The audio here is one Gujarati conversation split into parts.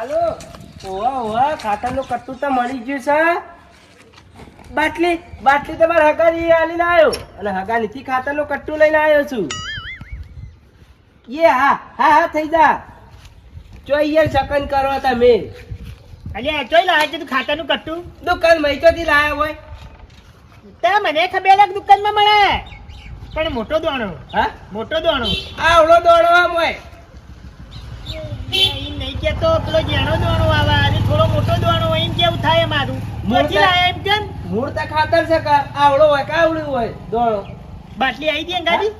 હાલો ઓવા ખાતરનું કટ્ટું તો મળી ગયું છે. બાટલી તમારા હગાની આલીને આવ્યો અને હગાનીથી ખાતરનું કટ્ટું લઈને આવ્યો છું. હા થઈ જા. જોઈએ શકન કરો તમે. અલ્યા ચોઈ લાવે છે તું ખાતરનું કટ્ટું? દુકાન મૈચોથી લાયા હોય. તે મને ખબર છે દુકાનમાં મળે પણ મોટો દોણો. હા મોટો દોણો. આવડો દોડવા હોય. એમ નહીં કેતો પેલો જેનો દોણો આવે અને થોડો મોટો દોણો હોય એમ કેવું થાય મારું. મોટી લાયા એમ કેમ? મૂળ તો ખાતર છે કે આવડો હોય કે આવડું હોય દોડો. બાટલી આવી ગઈ ગાડી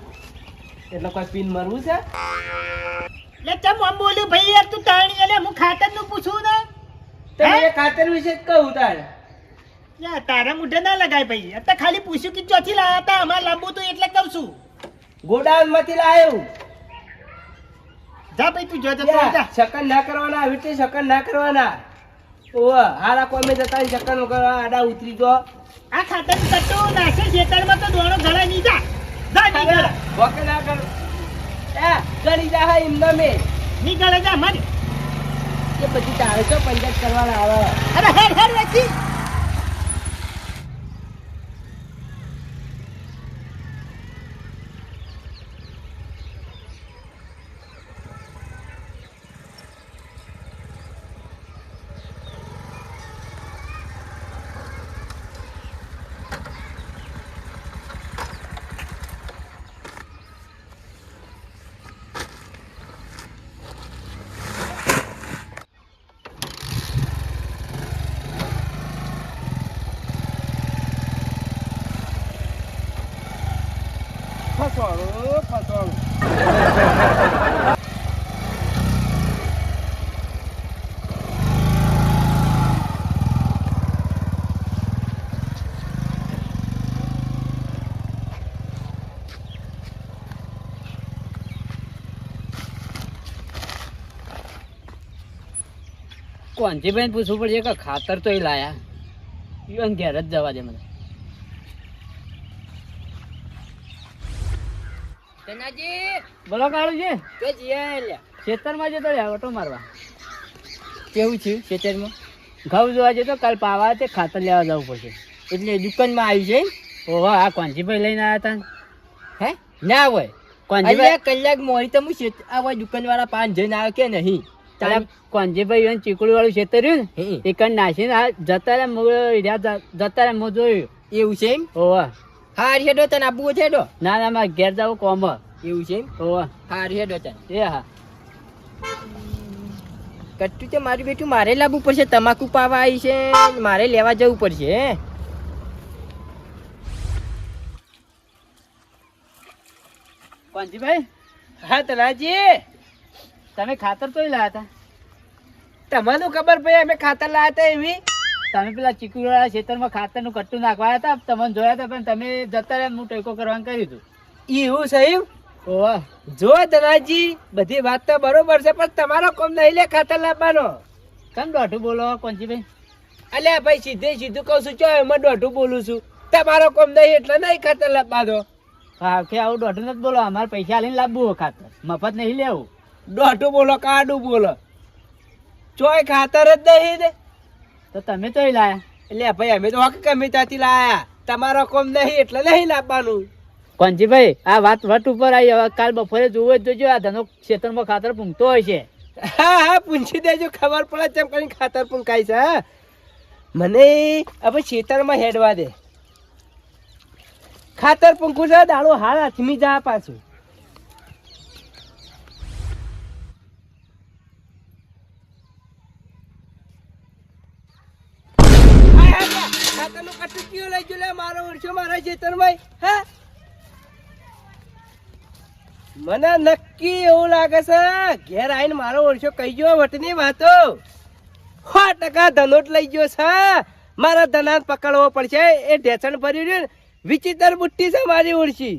એટલે કોઈ પીન મરવું છે? લે ચમ આમ બોલ્યું ભાઈ યાર તું તાણી એટલે હું ખાતરનું પૂછું ને. તમે એ ખાતર વિશે જ કહું તારે. યા તારા મુઢે ના લગાય ભાઈ. અત્યારે ખાલી પૂછ્યું કે ચોથી લાયા હતા અમારે લાંબુ તો એટલે કહું છું. ગોડાઉન માંથી લાયો. જા ભાઈ તું જો જા. શકન ના કરવાના આવી રીતે શકન ના કરવાના. ઓવા હારા કોમે જતા શકન કરવા આડા ઉતરી જો. આ ખાતરનું કટ્ટું નાખે ખેતરમાં તો દોણો ઘણા નહીં જા. જા નહીં ગળે. વકે ના કર. ગળી જા હા એમને મે. નહીં ગળે જા મર. એ પછી તારે તો પંચાયત કરવાના આવે. અરે હેડ વેચી. ફસવાળું. કોંજીભાઈ પૂછવું પડશે કે ખાતર તો એ લાયા ઈવન ઘેર જ જવા દે મને. બોલો કાળુજી ખેતરમાં જતો રહ્યા ઓટો મારવા. કેવું છે ખેતરમાં? ઘઉં જોવા જતો કાલ પાવા તે ખાતર લેવા જવું પડશે એટલે દુકાનમાં આવી છે. ઓહો આ કોંજીભાઈ લઈને આવ્યા હતા. હે ના હોય કોંજીભાઈ કલાક મોડી તો હું આ દુકાન વાળા પાન જઈને આવ્યો કે નહીં? તારા કોંજીભાઈ ચીકુડી વાળું ખેતર રહ્યું ને એ કણ નાખીને જતા રહ્યા હું જોયું. એવું છે એમ? ઓહો હાર હેડો તને આબુ છે હેડો. ના મારે ઘેર જવું કોમ. એવું છે એમ? ઓહો હાર હેડો તને. એ હા કટ્ટું તે મારું બેઠું મારે લાવવું પડશે. તમાકુ પાવા આવી છે મારે લેવા જવું પડશે. કોંજીભાઈ હા તનાજી તમે ખાતર તો લાયા હતા. તમને ખબર ભાઈ અમે ખાતર લાયા હતા એવી? તમે પેલા ચીકુડી વાળા ખેતરમાં ખાતરનું કટ્ટું નાખવા હતા તમને જોયા હતા પણ તમે જતા રહ્યા હું ટેકો કરવાનું કર્યું હતું. એવું સહી? ઓહો જો ધનાજી બધી વાત તો બરોબર છે પણ તમારો કોમ નહીં લે ખાતર લાવવાનો. કેમ દોઢું બોલો કોંજીભાઈ? અલ્યા ભાઈ સીધું કહું છું. ચો એમાં દોઢું બોલું છું. તમારો કોમ નહીં એટલે નહીં ખાતર લાવવાનો. હા કે આવું દોઢું નથી બોલો. અમારે પૈસા લઈને લાવવું ખાતર મફત નહીં લેવું. દોઢું બોલો કાડું બોલો. ચોય ખાતર જ નહીં ને તો તમે તો લાયા. એટલે ભાઈ અમે તો હક ગમે ત્યાંથી લાયા. તમારો કોમ નહીં એટલે નહીં લાવવાનું. કોંજીભાઈ આ વાત વટ ઉપર આવી. હવે કાલ બપોરે જોવો જ જોજો. આ ધનો ખેતરમાં ખાતર પૂંગતો હોય છે. હા પૂછી દેજો ખબર પડે ચમ કરીને ખાતર પૂંકાય છે. હા મને હવે ખેતરમાં હેડવા દે. ખાતર પૂંકું છે દાડો હાલ હાથમી જા પાછું. ખાતરનું કટ્ટું કયો લઈ ગયો લે મારો વર્ષો મારા ખેતરમાં? હા મને નક્કી એવું લાગે છે ઘેર આવીને મારો વર્ષો કહી ગયો વટની વાતો 100% ધનોટ લઈ ગયો છે. મારા ધનાત પકડવો પડશે. એ ઢેસણ ભરી રહ્યું વિચિત્ર બુટ્ટી છે મારી ઓળશી.